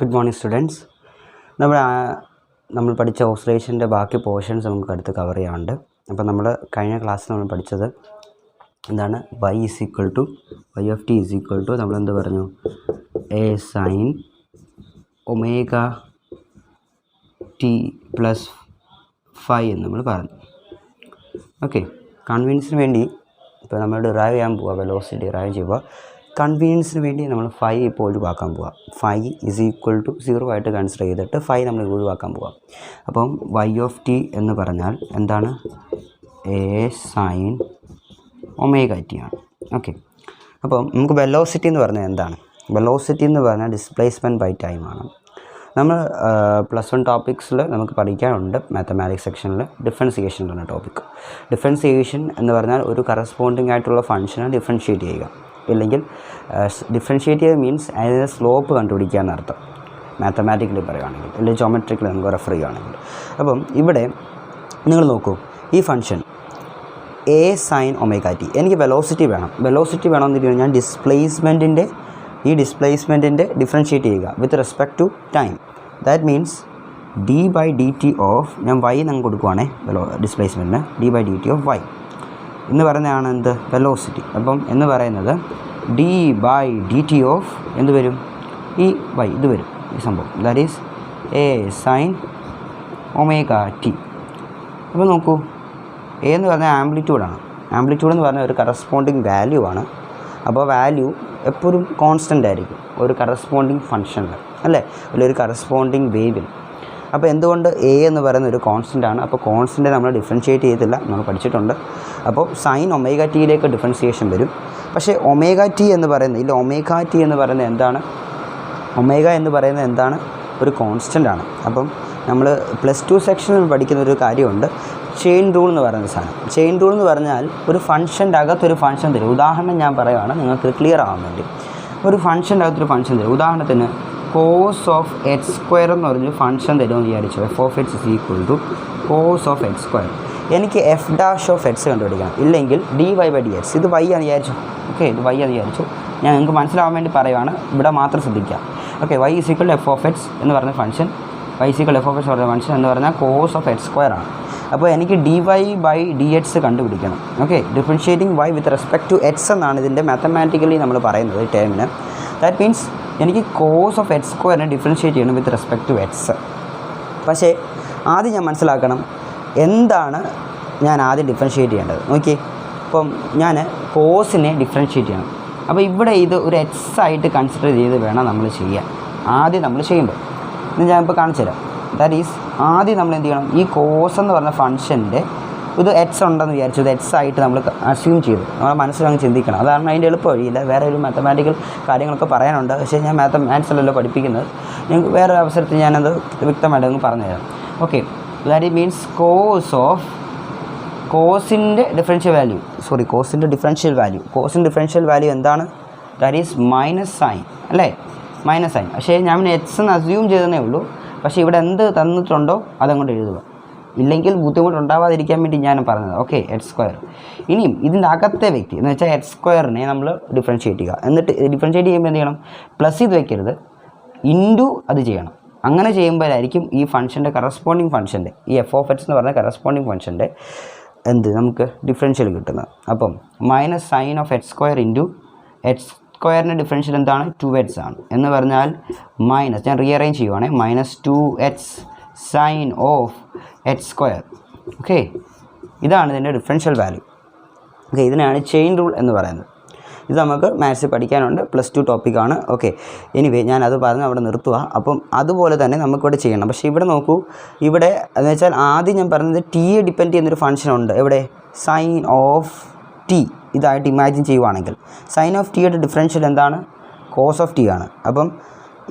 Good morning, students. നമ്മൾ പഠിച്ച ഓസിലേഷൻ്റെ ബാക്കി പോർഷൻസ് നമുക്ക് അടുത്ത് കവർ ചെയ്യാറുണ്ട്. അപ്പോൾ നമ്മൾ കഴിഞ്ഞ ക്ലാസ്സിൽ നമ്മൾ പഠിച്ചത് എന്താണ് y of t is equal to നമ്മളെന്ത് പറഞ്ഞു a sin omega t plus phi എന്ന് നമ്മൾ പറഞ്ഞു. ഓക്കെ, കൺവീനിയൻസിന് വേണ്ടി ഇപ്പോൾ നമ്മൾ ഡിറൈവ് ചെയ്യാൻ പോവുക, വെലോസിറ്റി ഡിറൈവ് ചെയ്യുക. കൺവീനിയൻസിന് വേണ്ടി നമ്മൾ ഫൈ ഇപ്പോൾ ഒഴിവാക്കാൻ പോവുക. ഫൈ ഇസ് ഈക്വൽ ടു 0 ആയിട്ട് കൺസിഡർ ചെയ്തിട്ട് ഫൈ നമ്മൾ ഒഴിവാക്കാൻ പോവുക. അപ്പം y of t എന്ന് പറഞ്ഞാൽ എന്താണ്? a sin omega t ആണ്. ഓക്കെ, അപ്പം നമുക്ക് വെലോസിറ്റി എന്ന് പറഞ്ഞാൽ എന്താണ്? വെലോസിറ്റി എന്ന് പറഞ്ഞാൽ ഡിസ്പ്ലേസ്മെൻറ്റ് ബൈ ടൈമാണ്. നമ്മൾ +1 ടോപ്പിക്സിൽ നമുക്ക് പഠിക്കാനുണ്ട്. മാത്തമാറ്റിക്സ് സെക്ഷനിൽ ഡിഫറൻസിയേഷൻ എന്ന ടോപ്പിക്. ഡിഫറൻസിയേഷൻ എന്ന് പറഞ്ഞാൽ ഒരു കറസ്പോണ്ടിങ് ആയിട്ടുള്ള ഫംഗ്ഷനെ ഡിഫറൻഷ്യേറ്റ് ചെയ്യുക, ഇല്ലെങ്കിൽ ഡിഫറൻഷ്യേറ്റ് ചെയ്യുക മീൻസ് അതിൻ്റെ സ്ലോപ്പ് കണ്ടുപിടിക്കുക എന്നർത്ഥം, മാത്തമാറ്റിക്കലി പറയുകയാണെങ്കിൽ, അല്ലെങ്കിൽ ജോമെട്രിക്കലി നമുക്ക് റെഫർ ചെയ്യുകയാണെങ്കിൽ. അപ്പം ഇവിടെ നിങ്ങൾ നോക്കൂ, ഈ function a sin omega t, എനിക്ക് വെലോസിറ്റി വേണം. വെലോസിറ്റി വേണമെന്ന് പറഞ്ഞാൽ ഞാൻ ഡിസ്പ്ലേസ്മെൻറ്റിൻ്റെ ഡിഫറൻഷ്യേറ്റ് ചെയ്യുക with respect to time. That means d/dt of, ഞാൻ y എന്ന് കൊടുക്കുവാണേ ഡിസ്പ്ലേസ്മെൻറ്റിന്, d/dt ഓഫ് y എന്ന് പറയുന്നതാണ് എന്ത്? വെലോസിറ്റി. അപ്പം എന്ന് പറയുന്നത് d/dt ഓഫ് എന്ത് വരും? ഈ y ഇത് വരും, ഈ സംഭവം. That is a sin omega t. അപ്പോൾ നോക്കൂ, a എന്ന് പറഞ്ഞാൽ ആംപ്ലിറ്റ്യൂഡാണ്. ആംപ്ലിറ്റ്യൂഡ് എന്ന് പറഞ്ഞാൽ ഒരു കറസ്പോണ്ടിങ് വാല്യൂ ആണ്. അപ്പോൾ വാല്യൂ എപ്പോഴും കോൺസ്റ്റൻ്റ് ആയിരിക്കും ഒരു കറസ്പോണ്ടിങ് ഫംഗ്ഷനിൽ, അല്ലേ, അല്ലെങ്കിൽ ഒരു കറസ്പോണ്ടിങ് വേവിൽ. അപ്പോൾ എന്തുകൊണ്ട് a എന്ന് പറയുന്ന ഒരു കോൺസ്റ്റൻ്റ് ആണ്. അപ്പോൾ കോൺസ്റ്റൻ്റ് നമ്മൾ ഡിഫറൻഷ്യേറ്റ് ചെയ്തില്ല, നമ്മൾ പഠിച്ചിട്ടുണ്ട്. അപ്പോൾ സൈൻ ഒമേഗ ടിയിലേക്ക് ഡിഫറൻസിയേഷൻ വരും. പക്ഷേ ഒമേഗ ടി എന്ന് പറയുന്നത്, ഇല്ല, ഒമേഗ ടി എന്ന് പറയുന്നത് എന്താണ്? ഒമേഗ എന്ന് പറയുന്നത് എന്താണ്? ഒരു കോൺസ്റ്റൻ്റ് ആണ്. അപ്പം നമ്മൾ +2 സെക്ഷനിൽ പഠിക്കുന്ന ഒരു കാര്യമുണ്ട്, ചെയിൻ റൂൾ എന്ന് പറയുന്ന സാധനം. ചെയിൻ റൂൾ എന്ന് പറഞ്ഞാൽ ഒരു ഫംഗ്ഷൻ്റെ അകത്തൊരു ഫംഗ്ഷൻ തരും. ഉദാഹരണം ഞാൻ പറയുകയാണ് നിങ്ങൾക്ക് ക്ലിയർ ആവാൻ വേണ്ടി. ഒരു ഫംഗ്ഷൻ്റെ അകത്തൊരു ഫംഗ്ഷൻ തരും. ഉദാഹരണത്തിന് കോസ് ഓഫ് x² എന്ന് പറഞ്ഞൊരു ഫംഗ്ഷൻ തരുമെന്ന് വിചാരിച്ചു. f(x) is equal to cos of x². എനിക്ക് f' കണ്ടുപിടിക്കണം, ഇല്ലെങ്കിൽ dy/dx. ഇത് y ആണെന്ന് വിചാരിച്ചു. ഓക്കെ, ഇത് y ആണെന്ന് വിചാരിച്ചു. ഞാൻ നിങ്ങൾക്ക് മനസ്സിലാവാൻ വേണ്ടി പറയുവാണ്, ഇവിടെ മാത്രം ശ്രദ്ധിക്കാം. Okay, y is equal to f(x) എന്ന് പറഞ്ഞ function, y is equal to f(x) പറഞ്ഞ ഫംഗ്ഷൻ എന്ന് പറഞ്ഞാൽ cos of x² ആണ്. അപ്പോൾ എനിക്ക് dy/dx കണ്ടുപിടിക്കണം. Okay, differentiating y with respect to x എന്നാണ് ഇതിൻ്റെ മാത്തമാറ്റിക്കലി നമ്മൾ പറയുന്നത് ഈ ടേമിന്. ദാറ്റ് മീൻസ് എനിക്ക് cos of x² ഡിഫറൻഷ്യേറ്റ് ചെയ്യണം വിത്ത് റെസ്പെക്ട് ടു x. പക്ഷേ ആദ്യം ഞാൻ മനസ്സിലാക്കണം എന്താണ് ഞാൻ ആദ്യം ഡിഫറൻഷ്യേറ്റ് ചെയ്യേണ്ടത്. നോക്കിയേ, ഇപ്പം ഞാൻ കോസിനെ ഡിഫറൻഷ്യേറ്റ് ചെയ്യണം. അപ്പോൾ ഇവിടെ ഇത് ഒരു x ആയിട്ട് കൺസിഡർ ചെയ്ത് വേണം നമ്മൾ ചെയ്യാൻ. ആദ്യം നമ്മൾ ചെയ്യുമ്പോൾ ഇത് ഞാനിപ്പോൾ കാണിച്ചു തരാം. ദാറ്റ് ഈസ്, ആദ്യം നമ്മൾ എന്ത് ചെയ്യണം? ഈ കോസ് എന്ന് പറഞ്ഞ ഫംഗ്ഷൻ്റെ ഇത് x ഉണ്ടെന്ന് വിചാരിച്ചു, ഇത് x ആയിട്ട് നമ്മൾ അസ്യൂം ചെയ്തു. നമ്മളെ മനസ്സിലങ്ങ് ചിന്തിക്കണം. അതാണ് അതിൻ്റെ എളുപ്പ വഴിയില്ല. വേറെ ഒരു മാത്തമാറ്റിക്കൽ കാര്യങ്ങളൊക്കെ പറയാനുണ്ട്, പക്ഷേ ഞാൻ മാത്സിലല്ലോ പഠിപ്പിക്കുന്നത്. ഞങ്ങൾക്ക് വേറെ അവസരത്തിൽ ഞാനത് വ്യക്തമായിട്ടൊന്ന് പറഞ്ഞു തരാം. ഓക്കെ, ദാറ്റ് മീൻസ് കോസിൻ്റെ ഡിഫറൻഷ്യൽ വാല്യൂ എന്താണ്? ദാറ്റ് ഈസ് മൈനസ് സൈൻ, അല്ലേ, മൈനസ് സൈൻ. പക്ഷേ ഞാൻ x എന്ന് അസ്യൂം ചെയ്തതേ ഉള്ളൂ. പക്ഷേ ഇവിടെ എന്ത് തന്നിട്ടുണ്ടോ അതങ്ങോട്ട് എഴുതുക, ഇല്ലെങ്കിൽ ബുദ്ധിമുട്ടുണ്ടാവാതിരിക്കാൻ വേണ്ടി ഞാൻ പറഞ്ഞത്. Okay, x². ഇനിയും ഇതിൻ്റെ അകത്തെ വ്യക്തി എന്ന് വെച്ചാൽ x² നമ്മൾ ഡിഫറൻഷ്യേറ്റ് ചെയ്യുക. എന്നിട്ട് ഡിഫറൻഷ്യേറ്റ് ചെയ്യുമ്പോൾ എന്ത് ചെയ്യണം? പ്ലസ് ഇത് വയ്ക്കരുത്, ഇൻറ്റു അത് ചെയ്യണം. അങ്ങനെ ചെയ്യുമ്പോഴായിരിക്കും ഈ ഫംഗ്ഷൻ്റെ കറസ്പോണ്ടിങ് ഫംഗ്ഷൻ്റെ, ഈ f(x) എന്ന് പറഞ്ഞ കറസ്പോണ്ടിങ് ഫംഗ്ഷൻ്റെ നമുക്ക് ഡിഫറൻഷ്യൽ കിട്ടുന്നത്. അപ്പം minus sine of x² into x² differential എന്താണ്? 2x ആണ്. എന്ന് പറഞ്ഞാൽ മൈനസ്, ഞാൻ റീഅറേഞ്ച് ചെയ്യുവാണേ, -2x sine of x². Okay, ഇതാണ് ഇതിൻ്റെ ഡിഫറൻഷ്യൽ വാല്യൂ. ഓക്കെ, ഇതിനാണ് ചെയിൻ റൂൾ എന്ന് പറയുന്നത്. ഇത് നമുക്ക് മാത്സിൽ പഠിക്കാനുണ്ട്, +2 ടോപ്പിക്കാണ്. ഓക്കെ, എനിവേ ഞാനത് പറഞ്ഞ് അവിടെ നിർത്തുക. അപ്പം അതുപോലെ തന്നെ നമുക്കിവിടെ ചെയ്യണം. പക്ഷേ ഇവിടെ നോക്കൂ, ഇവിടെ എന്ന് വെച്ചാൽ ആദ്യം ഞാൻ പറഞ്ഞത് ടിയെ ഡിപ്പെൻഡ് ചെയ്യുന്നൊരു ഫംഗ്ഷൻ ഉണ്ട്. എവിടെ? സൈൻ ഓഫ് ടി ഇതായിട്ട് ഇമാജിൻ ചെയ്യുവാണെങ്കിൽ സൈൻ ഓഫ് ടിയുടെ ഡിഫറൻഷ്യൽ എന്താണ്? കോസ് ഓഫ് ടി ആണ്. അപ്പം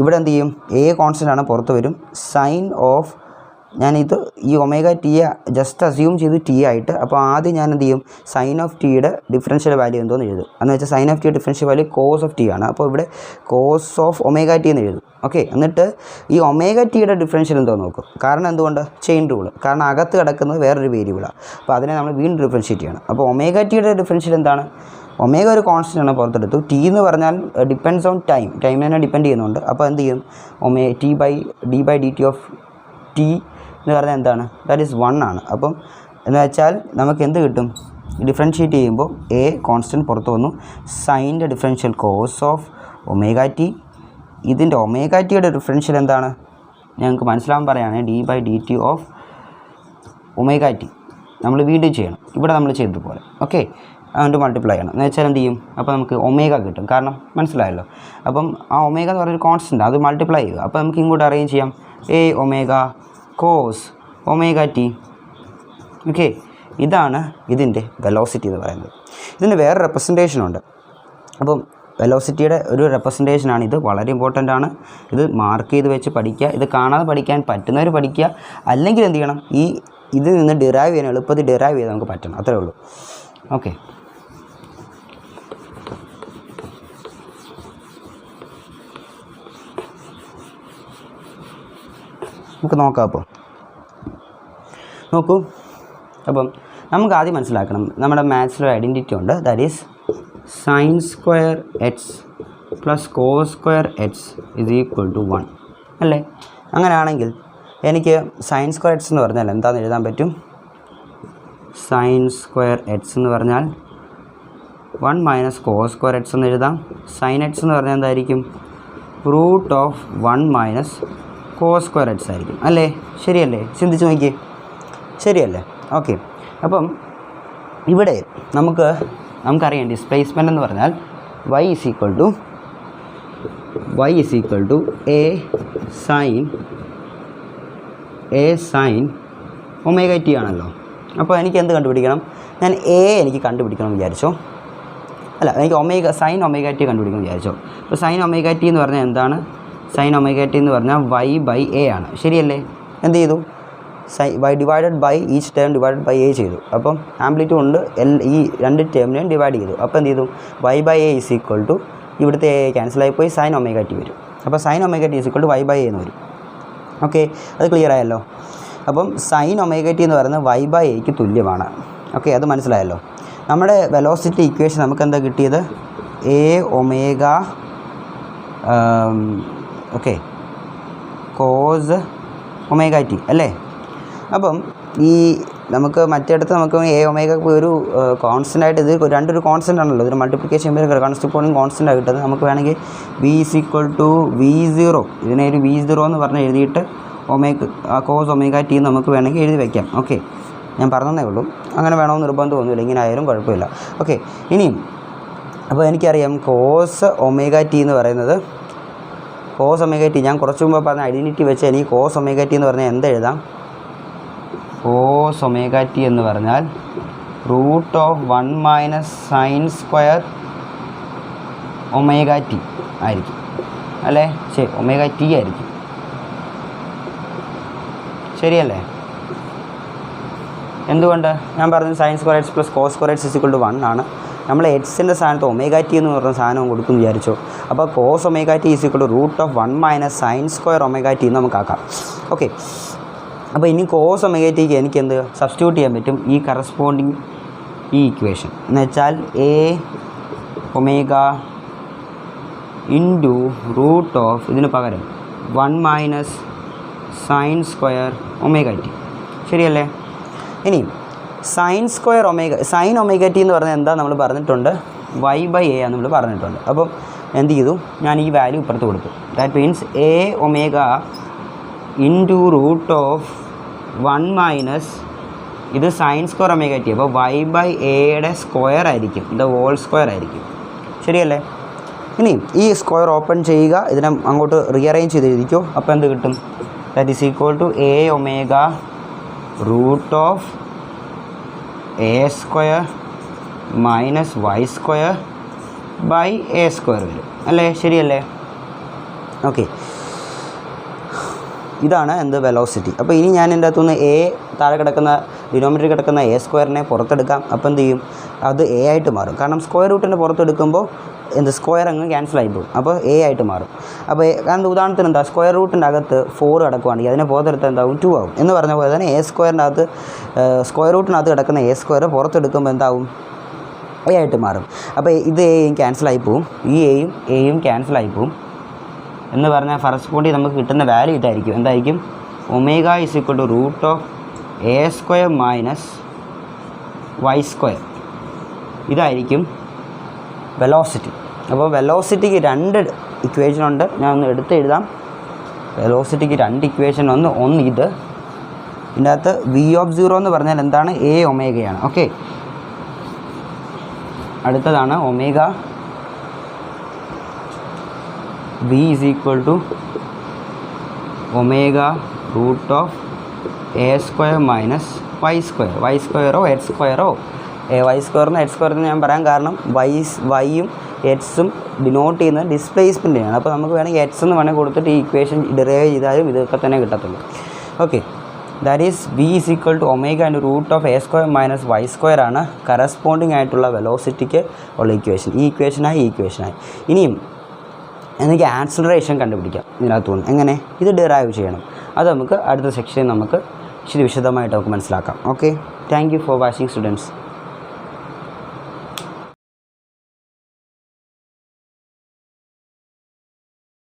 ഇവിടെ എന്ത് ചെയ്യും? എ കോൺസ്റ്റൻ്റ് ആണ്, പുറത്ത് വരും. സൈൻ ഓഫ്, ഞാനിത് ഈ ഒമേഗ ടിയെ ജസ്റ്റ് അസ്യൂം ചെയ്ത് ടി ആയിട്ട്. അപ്പോൾ ആദ്യം ഞാൻ എന്ത് ചെയ്യും? സൈൻ ഓഫ് ടിയുടെ ഡിഫറൻഷ്യൽ വാല്യൂ എന്തോന്ന് എഴുതും. എന്ന് വെച്ചാൽ സൈൻ ഓഫ് ടിയുടെ differential value cos of t ആണ്. അപ്പോൾ ഇവിടെ കോസ് ഓഫ് ഒമേഗ ടി എന്ന് എഴുതും. ഓക്കെ, എന്നിട്ട് ഈ ഒമേഗ ടിയുടെ ഡിഫറൻഷ്യൽ എന്തോ നോക്കും. കാരണം എന്തുകൊണ്ട്? Chain rule. കാരണം അകത്ത് കിടക്കുന്നത് വേറൊരു വേരിയബിളാണ്. അപ്പോൾ അതിനെ നമ്മൾ വീണ്ടും ഡിഫറൻഷ്യേറ്റ് ചെയ്യണം. അപ്പോൾ ഒമേഗ ടിയുടെ ഡിഫറൻഷ്യൽ എന്താണ്? ഒമേഗ ഒരു കോൺസ്റ്റൻ്റ് ആണ് പുറത്തെടുത്തു. ടി എന്ന് പറഞ്ഞാൽ ഡിപ്പെൻഡ്സ് ഓൺ ടൈമിനെ ഡിപ്പെൻഡ് ചെയ്യുന്നുണ്ട്. അപ്പോൾ എന്ത് ചെയ്യും, d/dt ഓഫ് ടി എന്ന് പറഞ്ഞാൽ എന്താണ്, ദാറ്റ് ഈസ് 1 ആണ്. അപ്പം എന്ന് വെച്ചാൽ നമുക്ക് എന്ത് കിട്ടും, ഡിഫറൻഷ്യേറ്റ് ചെയ്യുമ്പോൾ എ കോൺസ്റ്റൻറ്റ് പുറത്ത് വന്നു, സൈൻ്റെ differential cos of omega t. ഇതിൻ്റെ ഒമേഗ ടിയുടെ ഡിഫറൻഷ്യൽ എന്താണ്, ഞങ്ങൾക്ക് മനസ്സിലാവാൻ പറയുകയാണ് d/dt ഓഫ് ഒമേഗ ടി. നമ്മൾ വീണ്ടും ചെയ്യണം, ഇവിടെ നമ്മൾ ചെയ്തതുപോലെ. ഓക്കെ, അതുകൊണ്ട് മൾട്ടിപ്ലൈ ചെയ്യണം എന്ന് വെച്ചാൽ എന്ത് ചെയ്യും, അപ്പോൾ നമുക്ക് ഒമേഗ കിട്ടും. കാരണം മനസ്സിലായല്ലോ. അപ്പം ആ ഒമേഗ എന്ന് പറയുന്നൊരു കോൺസ്റ്റൻ്റ്, അത് മൾട്ടിപ്ലൈ ചെയ്യുക. അപ്പോൾ നമുക്ക് ഇങ്ങോട്ട് അറേഞ്ച് ചെയ്യാം, a omega cos omega t. Okay, ഇതാണ് ഇതിൻ്റെ വെലോസിറ്റി എന്ന് പറയുന്നത്. ഇതിന് വേറെ റെപ്രസെൻറ്റേഷനുണ്ട്. അപ്പം വെലോസിറ്റിയുടെ ഒരു റെപ്രസെൻറ്റേഷനാണ് ഇത്. വളരെ ഇമ്പോർട്ടൻ്റ് ആണ്. ഇത് മാർക്ക് ചെയ്ത് വെച്ച് പഠിക്കുക. ഇത് കാണാതെ പഠിക്കാൻ പറ്റുന്നവർ പഠിക്കുക. അല്ലെങ്കിൽ എന്ത് ചെയ്യണം, ഇതിൽ നിന്ന് ഡിറൈവ് ചെയ്യാൻ എളുപ്പത്തിൽ ഡിറൈവ് ചെയ്ത് നമുക്ക് പറ്റണം. അത്രേ ഉള്ളൂ. ഓക്കെ, നമുക്ക് നോക്കാം. അപ്പോൾ നോക്കൂ. അപ്പം നമുക്ക് ആദ്യം മനസ്സിലാക്കണം, നമ്മുടെ മാത്സിലൊരു ഐഡൻറ്റിറ്റി ഉണ്ട്. That is sine square x plus cos square x is equal to 1 അല്ലേ? അങ്ങനെയാണെങ്കിൽ എനിക്ക് സൈൻ സ്ക്വയർ എക്സ് എന്ന് പറഞ്ഞാൽ എന്താണെന്ന് എഴുതാൻ പറ്റും. സൈൻ സ്ക്വയർ എക്സ് എന്ന് പറഞ്ഞാൽ 1 മൈനസ് കോസ് സ്ക്വയർ എക്സ് എന്ന് എഴുതാം. സൈൻ എക്സ് എന്ന് പറഞ്ഞാൽ എന്തായിരിക്കും, root of 1 minus cos square x ആയിരിക്കും അല്ലേ? ശരിയല്ലേ? ചിന്തിച്ച് നോക്കിയേ, ശരിയല്ലേ? ഓക്കെ, അപ്പം ഇവിടെ നമുക്കറിയാം ഡിസ്പ്ലേസ്മെൻ്റ് എന്ന് പറഞ്ഞാൽ y is equal to a sine omega t ആണല്ലോ. അപ്പോൾ എനിക്ക് എന്ത് കണ്ടുപിടിക്കണം, ഞാൻ എനിക്ക് കണ്ടുപിടിക്കണം വിചാരിച്ചോ, അല്ല എനിക്ക് സൈൻ ഒമേഗ ടി കണ്ടുപിടിക്കണം വിചാരിച്ചോ. അപ്പോൾ സൈൻ ഒമേഗ ടി എന്ന് പറഞ്ഞാൽ എന്താണ്, സൈൻ ഒമേഗ ടി എന്ന് പറഞ്ഞാൽ y/a ആണ്. ശരിയല്ലേ? എന്ത് ചെയ്തു, y divided by each term divided by a ചെയ്തു. അപ്പം ആംപ്ലിറ്റ്യൂഡ് കൊണ്ട് ഈ രണ്ട് ടേമിനെയും ഡിവൈഡ് ചെയ്തു. അപ്പോൾ എന്ത് ചെയ്തു, y/a ഈസ് ഈക്വൽ ടു ഇവിടുത്തെ a ക്യാൻസൽ ആയിപ്പോയി, സൈൻ ഒമേഗ ടി വരും. അപ്പോൾ sine omega t is equal to y/a എന്ന് വരും. ഓക്കെ, അത് ക്ലിയർ ആയല്ലോ. അപ്പം സൈൻ ഒമേഗ ടി എന്ന് പറയുന്നത് y/aക്ക് തുല്യമാണ്. ഓക്കെ, അത് മനസ്സിലായല്ലോ. നമ്മുടെ വെലോസിറ്റി ഇക്വേഷൻ നമുക്ക് എന്താ കിട്ടിയത്, a omega okay cos omega t അല്ലേ? അപ്പം നമുക്ക് മറ്റിടത്ത് നമുക്ക് എ ഒമേഗ ഒരു കോൺസ്റ്റൻ്റ് ആയിട്ട്, ഇത് രണ്ടൊരു കോൺസ്റ്റൻ്റ് ആണല്ലോ, ഇതിന് മൾട്ടിപ്ലിക്കേഷൻ കൺസ്റ്റിപ്പോണിങ് കോൺസ്റ്റൻ്റ് ആയിട്ട് കിട്ടുന്നത്. നമുക്ക് വേണമെങ്കിൽ v is equal to v0, ഇതിനെ ഒരു v0 എന്ന് പറഞ്ഞ് എഴുതിയിട്ട് കോസ് ഒമേഗ ടി നമുക്ക് വേണമെങ്കിൽ എഴുതി വയ്ക്കാം. ഓക്കെ, ഞാൻ പറഞ്ഞതേ ഉള്ളൂ, അങ്ങനെ വേണമെന്ന് നിർബന്ധമൊന്നുമില്ല, ഇങ്ങനെ ആയാലും കുഴപ്പമില്ല. ഓക്കെ, ഇനിയും അപ്പോൾ എനിക്കറിയാം കോസ് ഒമേഗ ടി എന്ന് പറയുന്നത്, കോസ് ഒമേഗ ടി ഞാൻ കുറച്ച് മുമ്പ് പറഞ്ഞ ഐഡൻറ്റിറ്റി വെച്ച് എനിക്ക് കോസ് ഒമേഗ ടി എന്ന് പറഞ്ഞാൽ എന്ത് എഴുതാം, കോസ് ഒമേഗ ടി എന്ന് പറഞ്ഞാൽ root of 1 minus sine square omega t ആയിരിക്കും അല്ലേ? ഒമേഗ ടി ആയിരിക്കും. ശരിയല്ലേ? എന്തുകൊണ്ട് ഞാൻ പറഞ്ഞു sine square x plus cos square x equal to 1 ആണ്. നമ്മൾ എക്സിൻ്റെ സ്ഥാനത്ത് ഒമേഗ ടി എന്ന് പറഞ്ഞ സാധനം കൊടുക്കും വിചാരിച്ചോ. അപ്പോൾ cos omega t is equal to root of 1 minus sine square omega t എന്ന് നമുക്കാക്കാം. ഓക്കെ, അപ്പോൾ ഇനി കോസ് ഒമേഗ ടിക്ക് എനിക്ക് എന്ത് സബ്സ്റ്റിറ്റ്യൂട്ട് ചെയ്യാൻ പറ്റും, ഈ കറസ്പോണ്ടിങ് ഈ ഇക്വേഷൻ എന്ന് വെച്ചാൽ a omega into root of ഇതിന് പകരം 1 minus sine square omega t. ശരിയല്ലേ? ഇനി സൈൻ ഒമേഗ ടി എന്ന് പറഞ്ഞാൽ എന്താ നമ്മൾ പറഞ്ഞിട്ടുണ്ട്, y/a ആണ് നമ്മൾ പറഞ്ഞിട്ടുണ്ട്. അപ്പം എന്ത് ചെയ്തു, ഞാൻ ഈ വാല്യൂ ഇപ്പുറത്ത് കൊടുത്തു. That means a omega into root of 1 minus ഇത് സൈൻ സ്ക്വയർ ഒമേഗ ടി. അപ്പോൾ y/aയുടെ സ്ക്വയർ ആയിരിക്കും, ഇത് ഹോൾ സ്ക്വയർ ആയിരിക്കും. ശരിയല്ലേ? ഇനി ഈ സ്ക്വയർ ഓപ്പൺ ചെയ്യുക, ഇതിനെ അങ്ങോട്ട് റീഅറേഞ്ച് ചെയ്തിരിക്കുമോ. അപ്പോൾ എന്ത് കിട്ടും, that is equal to a omega root of A square minus Y square by a square വരും അല്ലേ? ശരിയല്ലേ? ഓക്കെ, ഇതാണ് എന്ത് വെലോസിറ്റി. അപ്പോൾ ഇനി ഞാൻ എൻ്റെ അകത്തുനിന്ന് എ താഴെ കിടക്കുന്ന ഡിനോമിനേറ്ററിൽ കിടക്കുന്ന എ സ്ക്വയറിനെ പുറത്തെടുക്കാം. അപ്പോൾ എന്ത് ചെയ്യും, അത് എ ആയിട്ട് മാറും. കാരണം സ്ക്വയർ റൂട്ടിനെ പുറത്തെടുക്കുമ്പോൾ സ്ക്വയർ അങ്ങ് ക്യാൻസൽ ആയി പോകും. അപ്പോൾ എ ആയിട്ട് മാറും. അപ്പോൾ കാരണം ഉദാഹരണത്തിന് എന്താ, സ്ക്വയർ റൂട്ടിൻ്റെ അകത്ത് 4 കിടക്കുകയാണെങ്കിൽ അതിനെ പുറത്തെടുത്താൽ എന്താവും, 2 ആവും എന്ന് പറഞ്ഞ പോലെ തന്നെ എ സ്ക്വയറിൻ്റെ അകത്ത് സ്ക്വയർ റൂട്ടിനകത്ത് കിടക്കുന്ന എ സ്ക്വയർ പുറത്തെടുക്കുമ്പോൾ എന്താവും, എ ആയിട്ട് മാറും. അപ്പോൾ ഇത് എയും ക്യാൻസലായി പോവും, ഈ എയും ക്യാൻസലായി പോവും എന്ന് പറഞ്ഞാൽ കറസ്പോണ്ടിങ് നമുക്ക് കിട്ടുന്ന വാല്യൂ ഇതായിരിക്കും. എന്തായിരിക്കും? Omega is equal to root of A square minus Y square. ഇതായിരിക്കും വെലോസിറ്റി. അപ്പോൾ വെലോസിറ്റിക്ക് 2 ഇക്വേഷൻ ഉണ്ട്. ഞാൻ ഒന്ന് എടുത്ത് എഴുതാം. വെലോസിറ്റിക്ക് 2 ഇക്വേഷൻ ഒന്ന് ഇത്. ഇതിൻ്റെ അകത്ത് V0 എന്ന് പറഞ്ഞാൽ എന്താണ്? എ ഒമേഗയാണ്. ഓക്കെ, അടുത്തതാണ് omega V is equal to omega root of A square minus Y square. Y സ്ക്വയറോ എച്ച് സ്ക്വയറോ, വൈ സ്ക്വയറിന് എച്ച് സ്ക്വയറിന് ഞാൻ പറയാൻ കാരണം വൈയും എക്സും ഡിനോട്ട് ചെയ്യുന്നത് ഡിസ്പ്ലേസ്മെൻറ്റിനാണ്. അപ്പോൾ നമുക്ക് വേണമെങ്കിൽ എക്സ് എന്ന് വേണമെങ്കിൽ കൊടുത്തിട്ട് ഈ ഇക്വേഷൻ ഡിറൈവ് ചെയ്താലും ഇതൊക്കെ തന്നെ കിട്ടത്തുള്ളൂ. Okay, that is V is equal to omega and root of A square minus Y square ആണ് കറസ്പോണ്ടിങ് ആയിട്ടുള്ള വെലോസിറ്റിക്ക് ഉള്ള ഇക്വേഷൻ. ഈ ഇക്വേഷനായി ഇനിയും എനിക്ക് ആക്സിലറേഷൻ കണ്ടുപിടിക്കാം ഇതിനകത്തുനിന്ന്. എങ്ങനെ? ഇത് ഡിറൈവ് ചെയ്യണം. അത് നമുക്ക് അടുത്ത സെക്ഷനിൽ നമുക്ക് വിശദമായിട്ട് നമുക്ക് മനസ്സിലാക്കാം. Okay, thank you for watching students.